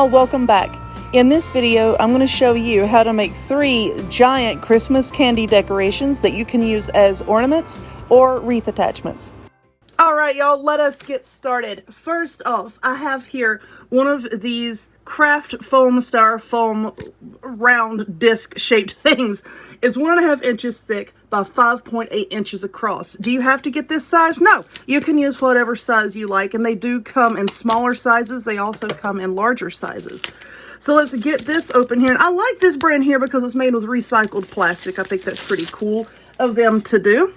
welcome back. In this video, I'm going to show you how to make 3 giant Christmas candy decorations that you can use as ornaments or wreath attachments. Alright y'all, let us get started. First off, I have here one of these craft foam styrofoam round disc shaped things. It's 1.5 inches thick by 5.8 inches across. Do you have to get this size? No, you can use whatever size you like, and they do come in smaller sizes. They also come in larger sizes. So let's get this open here. And I like this brand here because it's made with recycled plastic. I think that's pretty cool of them to do.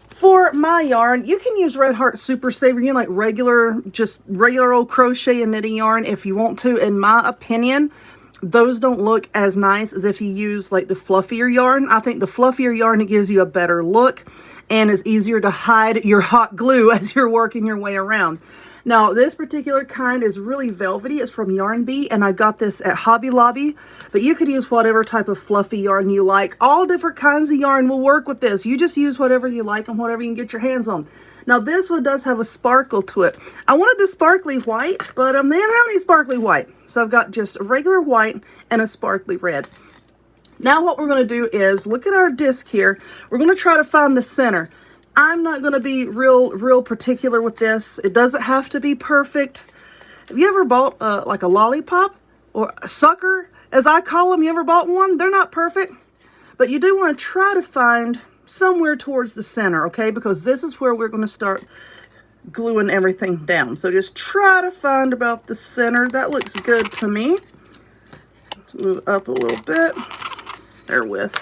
For my yarn, you can use Red Heart Super Saver, you know, like regular old crochet and knitting yarn if you want to. In my opinion, those don't look as nice as if you use like the fluffier yarn. I think the fluffier yarn, it gives you a better look and is easier to hide your hot glue as you're working your way around. Now, this particular kind is really velvety. It's from Yarn Bee, and I got this at Hobby Lobby. But you could use whatever type of fluffy yarn you like. All different kinds of yarn will work with this. You just use whatever you like and whatever you can get your hands on. Now, this one does have a sparkle to it. I wanted the sparkly white, but they didn't have any sparkly white. So I've got just a regular white and a sparkly red. Now what we're going to do is, look at our disc here. We're going to try to find the center. I'm not going to be real particular with this. It doesn't have to be perfect. Have you ever bought like a lollipop or a sucker, as I call them? You ever bought one? They're not perfect, but you do want to try to find somewhere towards the center, okay? Because this is where we're going to start gluing everything down. So just try to find about the center. That looks good to me. Let's move up a little bit. Therewith.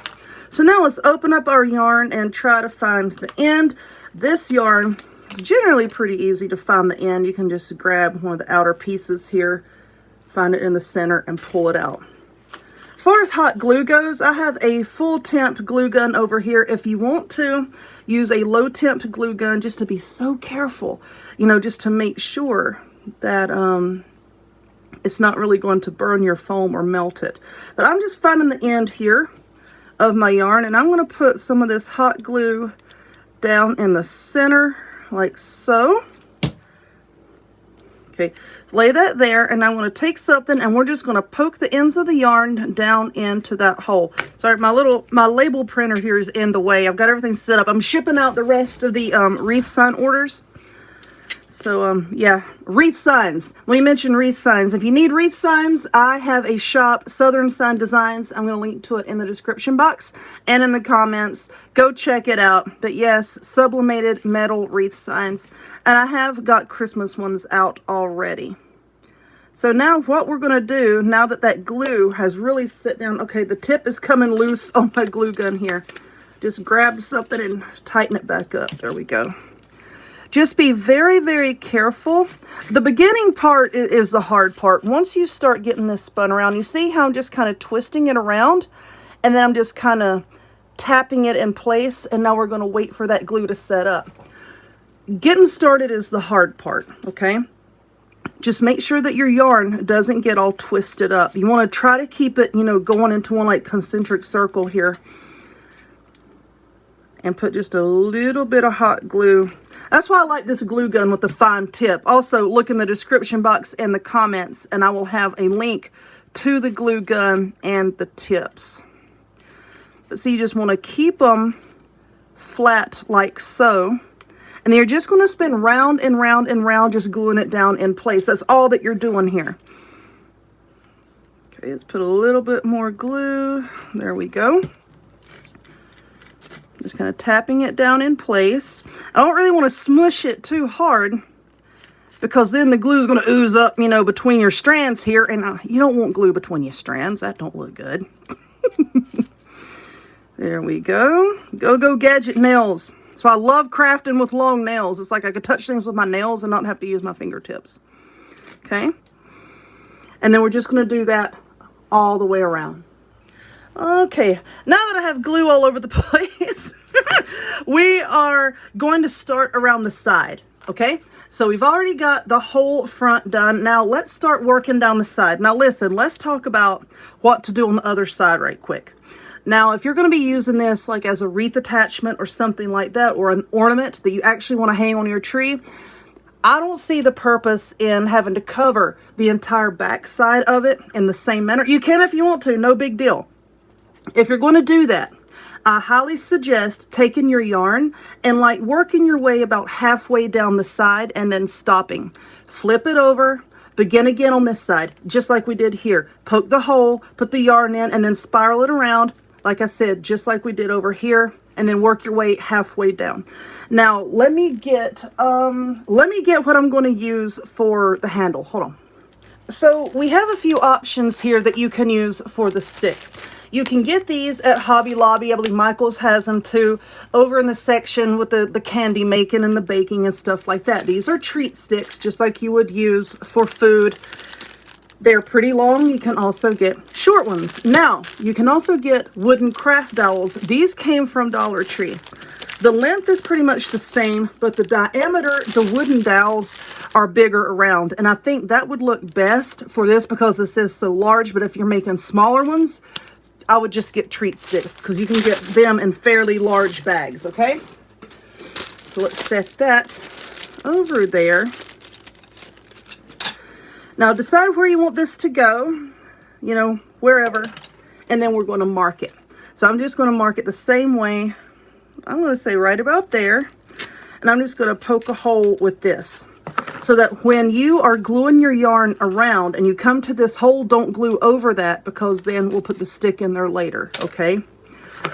So now let's open up our yarn and try to find the end. This yarn is generally pretty easy to find the end. You can just grab one of the outer pieces here, find it in the center, and pull it out. As far as hot glue goes, I have a full temp glue gun over here. If you want to use a low temp glue gun, just to be so careful, you know, just to make sure that it's not really going to burn your foam or melt it. But I'm just finding the end here of my yarn, and I'm going to put some of this hot glue down in the center like so. Okay, lay that there, and I'm going to take something and we're just going to poke the ends of the yarn down into that hole. Sorry, my label printer here is in the way. I've got everything set up. I'm shipping out the rest of the wreath sign orders. So, yeah, wreath signs. Let me mention wreath signs. If you need wreath signs, I have a shop, Southern Sign Designs. I'm going to link to it in the description box and in the comments. Go check it out. But yes, sublimated metal wreath signs. And I have got Christmas ones out already. So now what we're going to do, now that that glue has really set down, okay, the tip is coming loose on my glue gun here. Just grab something and tighten it back up. There we go. Just be very careful. The beginning part is the hard part. Once you start getting this spun around, you see how I'm just kind of twisting it around, and then I'm just kind of tapping it in place, and now we're going to wait for that glue to set up. Getting started is the hard part, okay? Just make sure that your yarn doesn't get all twisted up. You want to try to keep it, you know, going into one like concentric circle here. And put just a little bit of hot glue. That's why I like this glue gun with the fine tip. Also, look in the description box and the comments, and I will have a link to the glue gun and the tips. But see, you just want to keep them flat like so. And then you're just going to spin round and round and round, just gluing it down in place. That's all that you're doing here. Okay, let's put a little bit more glue. There we go. Just kind of tapping it down in place. I don't really want to smush it too hard because then the glue is going to ooze up, you know, between your strands here. And you don't want glue between your strands. That don't look good. There we go. Go gadget nails. So I love crafting with long nails. It's like I could touch things with my nails and not have to use my fingertips. Okay. And then we're just going to do that all the way around. Okay, now that I have glue all over the place, we are going to start around the side, okay? So we've already got the whole front done. Now let's start working down the side. Now listen, let's talk about what to do on the other side right quick. Now, if you're going to be using this like as a wreath attachment or something like that, or an ornament that you actually want to hang on your tree, I don't see the purpose in having to cover the entire back side of it in the same manner. You can if you want to, no big deal. If you're going to do that, I highly suggest taking your yarn and like working your way about halfway down the side and then stopping. Flip it over, begin again on this side, just like we did here. Poke the hole, put the yarn in, and then spiral it around, like I said, just like we did over here, and then work your way halfway down. Now, let me get what I'm going to use for the handle. Hold on. So we have a few options here that you can use for the stick. You can get these at Hobby Lobby. I believe Michael's has them too, over in the section with the candy making and the baking and stuff like that. These are treat sticks, just like you would use for food. They're pretty long. You can also get short ones. Now, you can also get wooden craft dowels. These came from Dollar Tree. The length is pretty much the same, but the diameter, the wooden dowels are bigger around. And I think that would look best for this because this is so large. But if you're making smaller ones, I would just get treat sticks because you can get them in fairly large bags, okay? So let's set that over there. Now decide where you want this to go, you know, wherever, and then we're going to mark it. So I'm just going to mark it the same way. I'm going to say right about there, and I'm just going to poke a hole with this so that when you are gluing your yarn around and you come to this hole, don't glue over that because then we'll put the stick in there later, okay?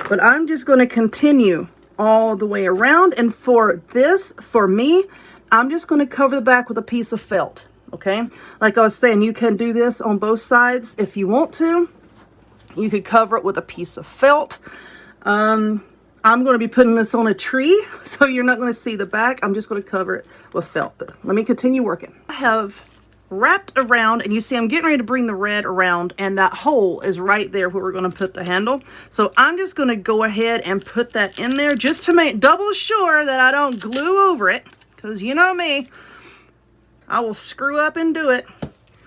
But I'm just going to continue all the way around, and for this, for me, I'm just going to cover the back with a piece of felt. Okay, like I was saying, you can do this on both sides if you want to. You could cover it with a piece of felt. I'm going to be putting this on a tree, so you're not going to see the back. I'm just going to cover it with felt. But let me continue working. I have wrapped around, and you see I'm getting ready to bring the red around, and that hole is right there where we're going to put the handle. So I'm just going to go ahead and put that in there just to make double sure that I don't glue over it, because you know me, I will screw up and do it.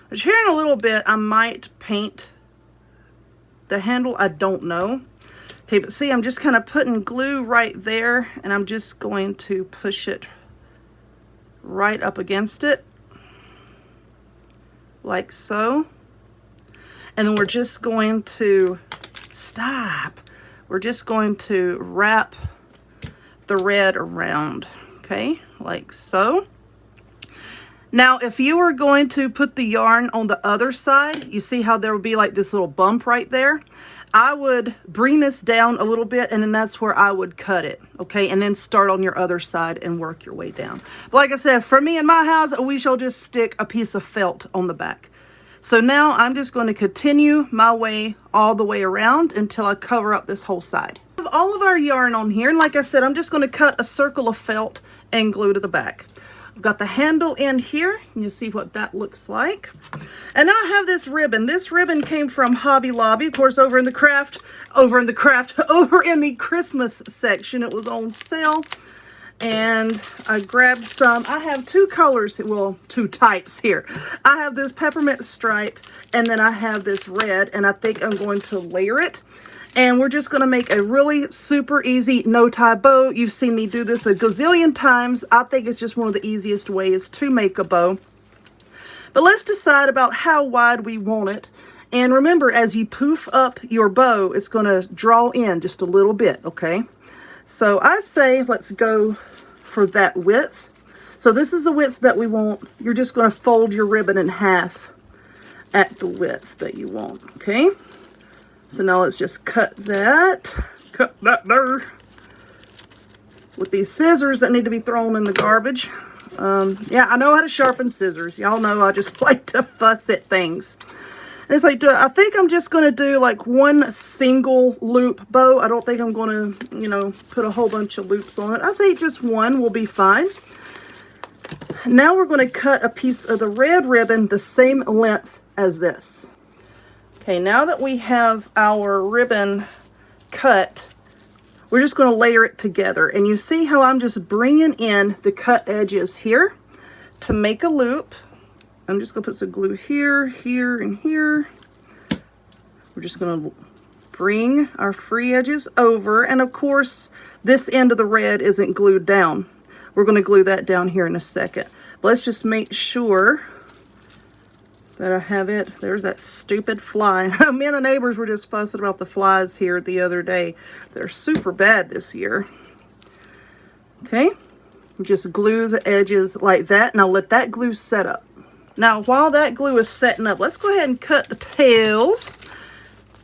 But here in a little bit, I might paint the handle. I don't know. Okay, but see, I'm just kind of putting glue right there, and I'm just going to push it right up against it, like so. And then we're just going to stop. We're just going to wrap the red around, okay, like so. Now, if you were going to put the yarn on the other side, you see how there would be like this little bump right there? I would bring this down a little bit, and then that's where I would cut it, okay? And then start on your other side and work your way down. But like I said, for me in my house, we shall just stick a piece of felt on the back. So now I'm just going to continue my way all the way around until I cover up this whole side. We have all of our yarn on here, and like I said, I'm just going to cut a circle of felt and glue to the back. I've got the handle in here, and you'll see what that looks like. And now I have this ribbon. This ribbon came from Hobby Lobby, of course, over in the Christmas section. It was on sale, and I grabbed some. I have two colors, well, two types here. I have this peppermint stripe, and then I have this red, and I think I'm going to layer it. And we're just going to make a really super easy no-tie bow. You've seen me do this a gazillion times. I think it's just one of the easiest ways to make a bow. But let's decide about how wide we want it. And remember, as you poof up your bow, it's going to draw in just a little bit, okay? So I say let's go for that width. So this is the width that we want. You're just going to fold your ribbon in half at the width that you want, okay? So now let's just cut that there with these scissors that need to be thrown in the garbage. Yeah, I know how to sharpen scissors. Y'all know I just like to fuss at things. And it's like, I think I'm just going to do like one single loop bow. I don't think I'm going to, you know, put a whole bunch of loops on it. I think just one will be fine. Now we're going to cut a piece of the red ribbon the same length as this. Okay, now that we have our ribbon cut, we're just going to layer it together. And you see how I'm just bringing in the cut edges here to make a loop. I'm just going to put some glue here, here, and here. We're just going to bring our free edges over. And of course, this end of the red isn't glued down. We're going to glue that down here in a second. But let's just make sure that I have it. There's that stupid fly. Me and the neighbors were just fussing about the flies here the other day. They're super bad this year. Okay, just glue the edges like that. Now let that glue set up. Now while that glue is setting up, let's go ahead and cut the tails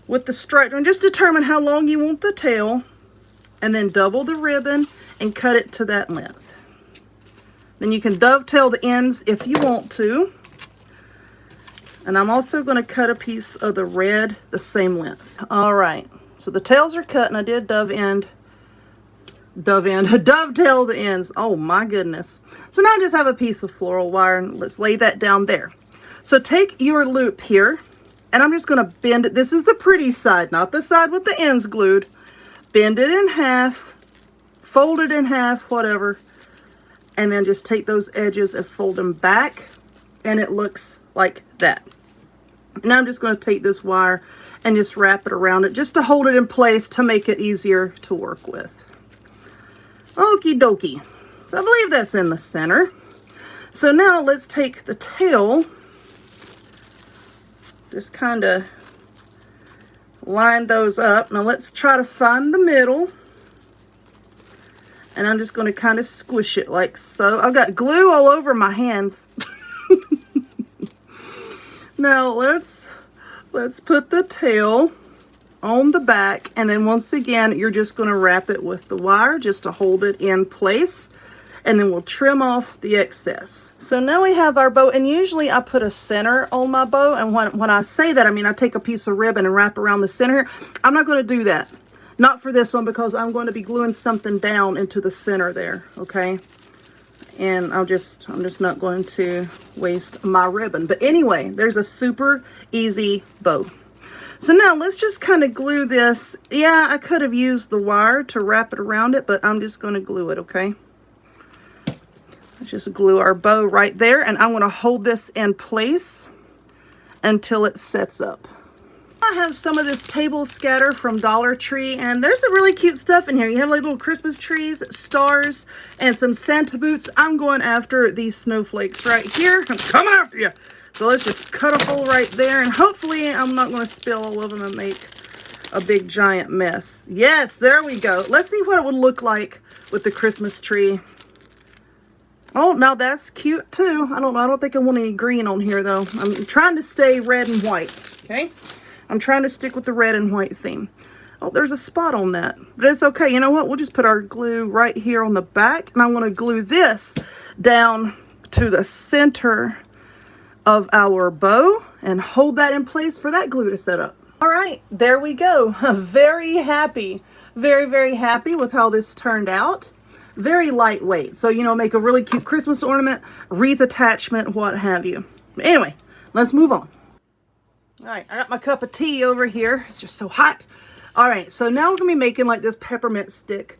with the stripe. And just determine how long you want the tail, and then double the ribbon and cut it to that length. Then you can dovetail the ends if you want to. And I'm also going to cut a piece of the red the same length. All right, so the tails are cut, and I did dovetail the ends. Oh my goodness. So now I just have a piece of floral wire, and let's lay that down there. So take your loop here, and I'm just going to bend it. This is the pretty side, not the side with the ends glued. Bend it in half, fold it in half, whatever, and then just take those edges and fold them back, and it looks like that. Now I'm just going to take this wire and just wrap it around it just to hold it in place to make it easier to work with. Okie dokie. So I believe that's in the center. So now let's take the tail, just kind of line those up. Now let's try to find the middle. And I'm just going to kind of squish it like so. I've got glue all over my hands. Now let's put the tail on the back, and then once again you're just going to wrap it with the wire just to hold it in place, and then we'll trim off the excess. So now we have our bow, and usually I put a center on my bow, and when I say that, I mean I take a piece of ribbon and wrap around the center. I'm not going to do that. Not for this one, because I'm going to be gluing something down into the center there, okay? And I'm just not going to waste my ribbon. But anyway, there's a super easy bow. So now let's just kind of glue this. Yeah, I could have used the wire to wrap it around it, but I'm just going to glue it, okay? Let's just glue our bow right there, and I'm going to hold this in place until it sets up. I have some of this table scatter from Dollar Tree, and there's some really cute stuff in here. You have like little Christmas trees, stars, and some Santa boots. I'm going after these snowflakes right here. I'm coming after you. So let's just cut a hole right there, and hopefully I'm not going to spill all of them and make a big giant mess. Yes, there we go. Let's see what it would look like with the Christmas tree. Oh, now that's cute too. I don't think I want any green on here though. I'm trying to stay red and white, okay? I'm trying to stick with the red and white theme. Oh, there's a spot on that, but it's okay. You know what? We'll just put our glue right here on the back, and I'm going to glue this down to the center of our bow and hold that in place for that glue to set up. All right, there we go. Very happy, very, very happy with how this turned out. Very lightweight. So, you know, make a really cute Christmas ornament, wreath attachment, what have you. But anyway, let's move on. All right, I got my cup of tea over here. It's just so hot. All right, so now we're going to be making like this peppermint stick,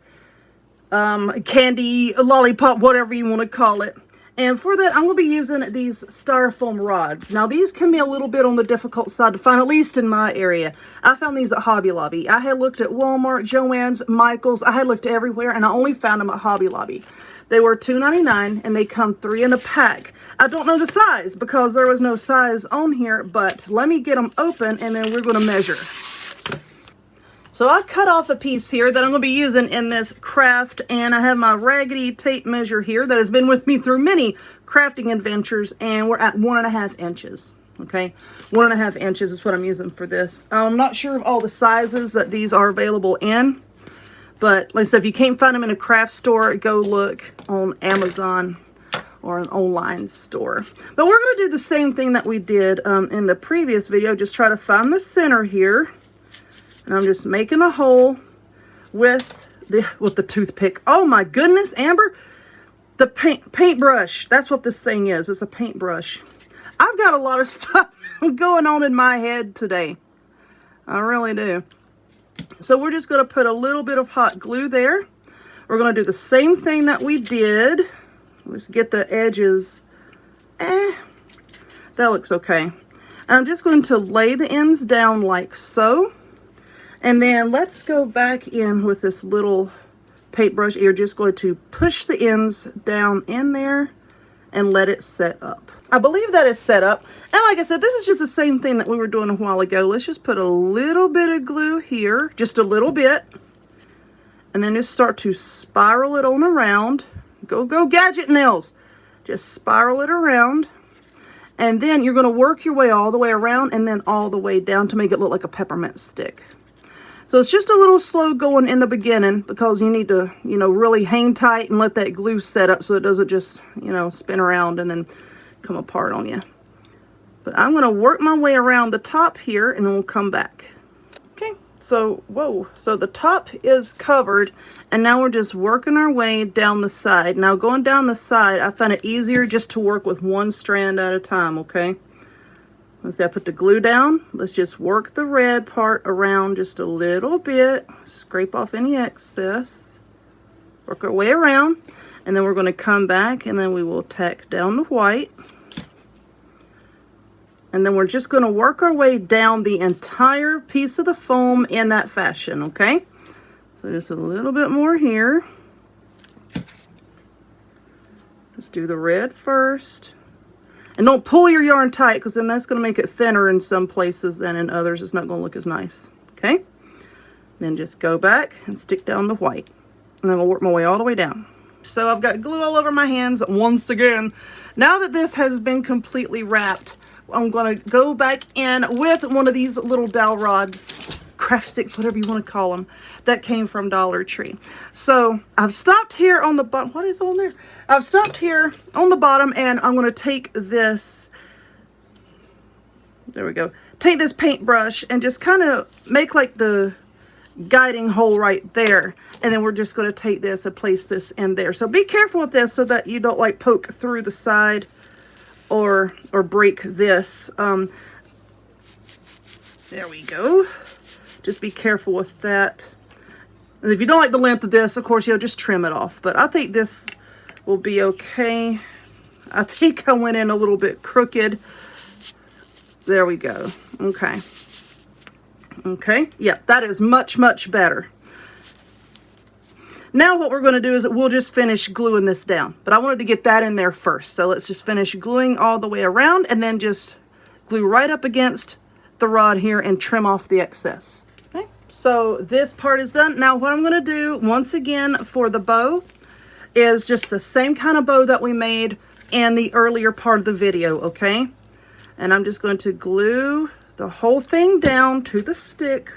candy, lollipop, whatever you want to call it. And for that, I'm going to be using these styrofoam rods. Now, these can be a little bit on the difficult side to find, at least in my area. I found these at Hobby Lobby. I had looked at Walmart, Joann's, Michael's. I had looked everywhere, and I only found them at Hobby Lobby. They were $2.99, and they come 3 in a pack. I don't know the size because there was no size on here, but let me get them open, and then we're going to measure. So I cut off a piece here that I'm going to be using in this craft, and I have my raggedy tape measure here that has been with me through many crafting adventures, and we're at 1.5 inches. Okay, 1.5 inches is what I'm using for this. I'm not sure of all the sizes that these are available in. But like I said, if you can't find them in a craft store, go look on Amazon or an online store. But we're going to do the same thing that we did in the previous video. Just try to find the center here. And I'm just making a hole with the toothpick. Oh my goodness, Amber. The paintbrush. That's what this thing is. It's a paintbrush. I've got a lot of stuff going on in my head today. I really do. So we're just going to put a little bit of hot glue there. We're going to do the same thing that we did. Let's get the edges. That looks okay. And I'm just going to lay the ends down like so. And then let's go back in with this little paintbrush. You're just going to push the ends down in there and let it set up. I believe that is set up. And like I said, this is just the same thing that we were doing a while ago. Let's just put a little bit of glue here, just a little bit. And then just start to spiral it on around. Go gadget nails. Just spiral it around. And then you're going to work your way all the way around and then all the way down to make it look like a peppermint stick. So it's just a little slow going in the beginning because you need to, you know, really hang tight and let that glue set up so it doesn't just, you know, spin around and then come apart on you. But I'm going to work my way around the top here and then we'll come back. Okay, so, whoa, so the top is covered and now we're just working our way down the side. Now going down the side, I find it easier just to work with one strand at a time, okay? Let's see, I put the glue down. Let's just work the red part around just a little bit. Scrape off any excess. Work our way around. And then we're going to come back and then we will tack down the white. And then we're just going to work our way down the entire piece of the foam in that fashion, okay? So just a little bit more here. Just do the red first. And don't pull your yarn tight because then that's going to make it thinner in some places than in others. It's not going to look as nice. Okay? Then just go back and stick down the white. And then we'll work my way all the way down. So I've got glue all over my hands once again. Now that this has been completely wrapped, I'm going to go back in with one of these little dowel rods, craft sticks, whatever you want to call them, that came from Dollar Tree. So I've stopped here on the bottom. What is on there? I've stopped here on the bottom and I'm going to take this, there we go, take this paintbrush and just kind of make like the guiding hole right there. And then we're just going to take this and place this in there. So be careful with this so that you don't like poke through the side or break this. There we go. Just be careful with that. And if you don't like the length of this, of course, you'll just trim it off. But I think this will be okay. I think I went in a little bit crooked. There we go. Okay. Okay. Yeah, that is much, much better. Now what we're going to do is we'll just finish gluing this down. But I wanted to get that in there first. So let's just finish gluing all the way around and then just glue right up against the rod here and trim off the excess. Okay. So this part is done. Now what I'm going to do once again for the bow is just the same kind of bow that we made in the earlier part of the video. Okay. And I'm just going to glue the whole thing down to the stick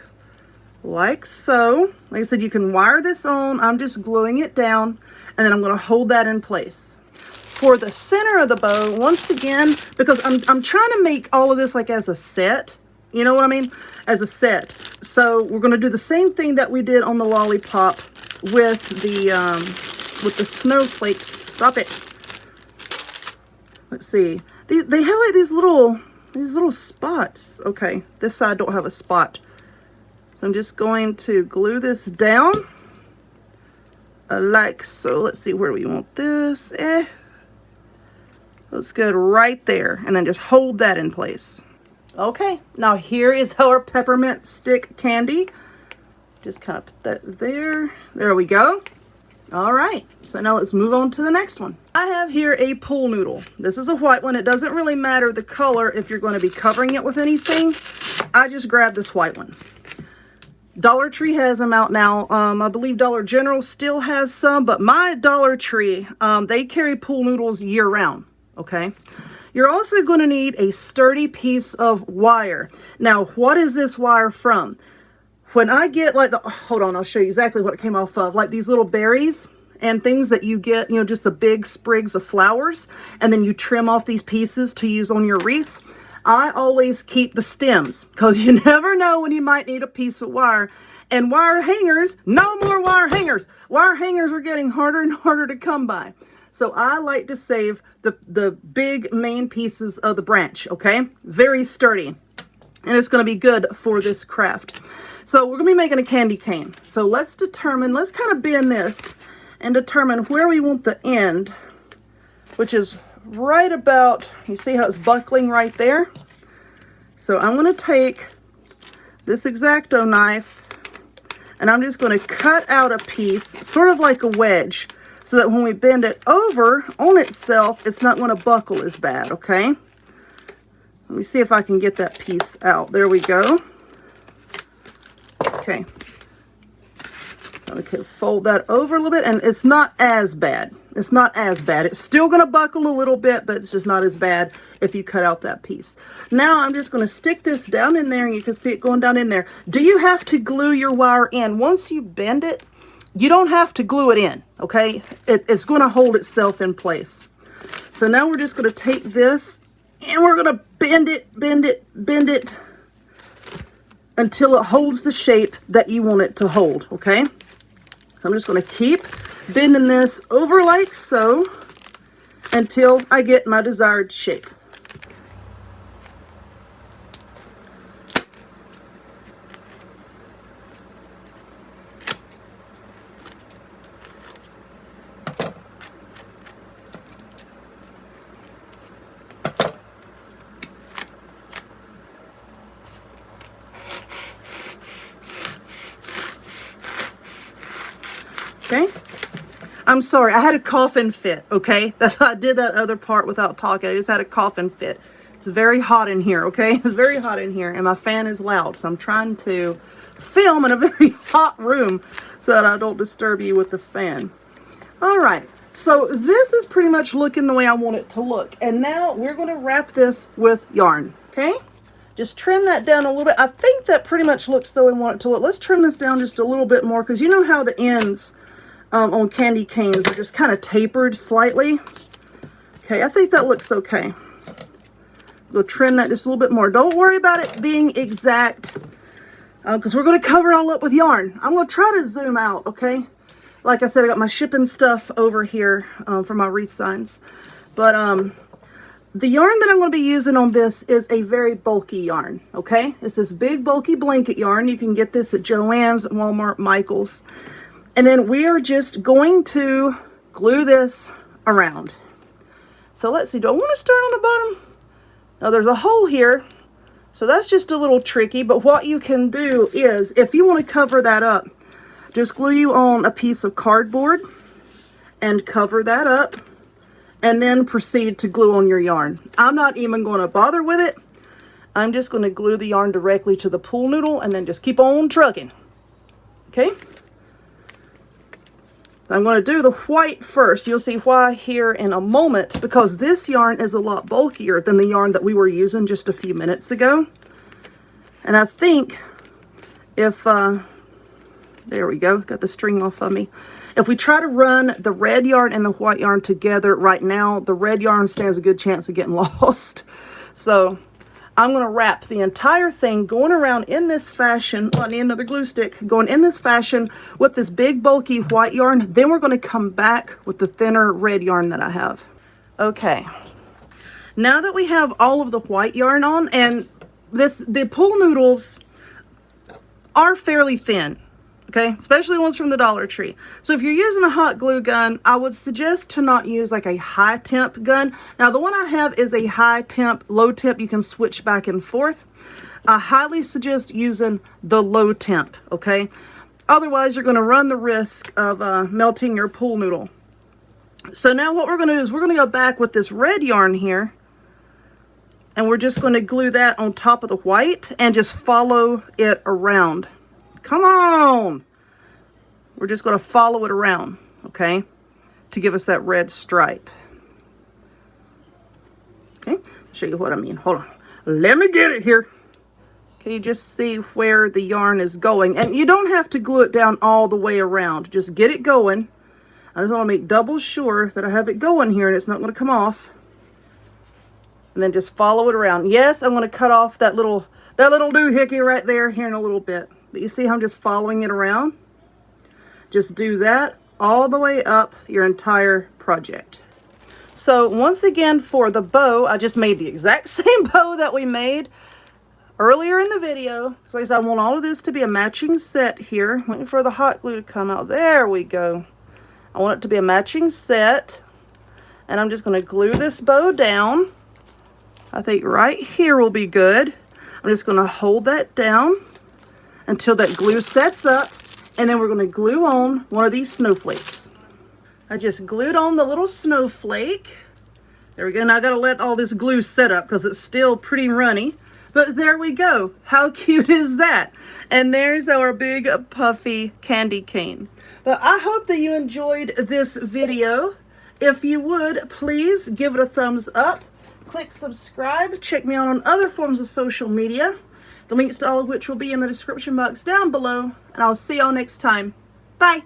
like so. Like I said, you can wire this on. I'm just gluing it down and then I'm going to hold that in place. For the center of the bow, once again, because I'm trying to make all of this like as a set, you know what I mean? As a set. So we're going to do the same thing that we did on the lollipop with the snowflakes. Stop it. Let's see. They have like these little spots. Okay, this side don't have a spot. So I'm just going to glue this down like so. Let's see, where do we want this? Looks good right there. And then just hold that in place. Okay, now here is our peppermint stick candy. Just kind of put that there. There we go. All right, so now let's move on to the next one. I have here a pool noodle. This is a white one. It doesn't really matter the color if you're going to be covering it with anything. I just grabbed this white one. Dollar Tree has them out now. I believe Dollar General still has some, but my Dollar Tree, they carry pool noodles year round, okay? You're also going to need a sturdy piece of wire. Now, what is this wire from? When I get like hold on, I'll show you exactly what it came off of. Like these little berries and things that you get, you know, just the big sprigs of flowers, and then you trim off these pieces to use on your wreaths. I always keep the stems because you never know when you might need a piece of wire. And wire hangers, no more wire hangers. Wire hangers are getting harder and harder to come by. So I like to save the big main pieces of the branch, okay? Very sturdy. And it's going to be good for this craft. So we're going to be making a candy cane. So let's kind of bend this and determine where we want the end, which is right about, you see how it's buckling right there? So I'm going to take this X-Acto knife and I'm just going to cut out a piece, sort of like a wedge, so that when we bend it over on itself, it's not going to buckle as bad, okay? Let me see if I can get that piece out. There we go. Okay. So okay, fold that over a little bit, and it's not as bad. It's not as bad. It's still going to buckle a little bit, but it's just not as bad if you cut out that piece. Now I'm just going to stick this down in there, and you can see it going down in there. Do you have to glue your wire in? Once you bend it, you don't have to glue it in, okay? It's going to hold itself in place. So now we're just going to take this, and we're going to bend it until it holds the shape that you want it to hold, okay? So I'm just going to keep bending this over like so until I get my desired shape. Okay, I'm sorry, I had a coughing fit, okay? I did that other part without talking. I just had a coughing fit. It's very hot in here, okay? It's very hot in here, and my fan is loud, so I'm trying to film in a very hot room so that I don't disturb you with the fan. All right, so this is pretty much looking the way I want it to look, and now we're going to wrap this with yarn, okay? Just trim that down a little bit. I think that pretty much looks the way I want it to look. Let's trim this down just a little bit more, because you know how the ends on candy canes are just kind of tapered slightly. Okay, I think that looks okay. We'll trim that just a little bit more. Don't worry about it being exact, because we're going to cover it all up with yarn. I'm going to try to zoom out, okay? Like I said, I got my shipping stuff over here for my wreath signs. But the yarn that I'm going to be using on this is a very bulky yarn, okay? It's this big bulky blanket yarn. You can get this at Joann's, Walmart, Michael's. And then we are just going to glue this around. So let's see, do I want to start on the bottom? Now there's a hole here, so that's just a little tricky, but what you can do is, if you want to cover that up, just glue you on a piece of cardboard and cover that up, and then proceed to glue on your yarn. I'm not even going to bother with it. I'm just going to glue the yarn directly to the pool noodle and then just keep on trucking. Okay? I'm going to do the white first. You'll see why here in a moment, because this yarn is a lot bulkier than the yarn that we were using just a few minutes ago. And I think if, there we go, got the string off of me. If we try to run the red yarn and the white yarn together right now, the red yarn stands a good chance of getting lost. So I'm going to wrap the entire thing going around in this fashion. Oh, I need another glue stick. Going in this fashion with this big bulky white yarn. Then we're going to come back with the thinner red yarn that I have. Okay. Now that we have all of the white yarn on, and the pool noodles are fairly thin. Okay, especially ones from the Dollar Tree. So if you're using a hot glue gun, I would suggest to not use like a high temp gun. Now the one I have is a high temp, low temp. You can switch back and forth. I highly suggest using the low temp, okay? Otherwise, you're gonna run the risk of melting your pool noodle. So now what we're gonna do is we're gonna go back with this red yarn here, and we're just gonna glue that on top of the white and just follow it around. Come on. We're just going to follow it around, okay, to give us that red stripe. Okay, I'll show you what I mean. Hold on. Let me get it here. Can you just see where the yarn is going? And you don't have to glue it down all the way around. Just get it going. I just want to make double sure that I have it going here and it's not going to come off. And then just follow it around. Yes, I'm going to cut off that little doohickey right there here in a little bit. But you see how I'm just following it around? Just do that all the way up your entire project. So once again, for the bow, I just made the exact same bow that we made earlier in the video. So I want all of this to be a matching set here. Waiting for the hot glue to come out. There we go. I want it to be a matching set. And I'm just going to glue this bow down. I think right here will be good. I'm just going to hold that down until that glue sets up, and then we're going to glue on one of these snowflakes. I just glued on the little snowflake. There we go. Now I gotta let all this glue set up because it's still pretty runny. But there we go. How cute is that? And there's our big puffy candy cane. But I hope that you enjoyed this video. If you would, please give it a thumbs up. Click subscribe. Check me out on other forms of social media. The links to all of which will be in the description box down below. And I'll see y'all next time. Bye.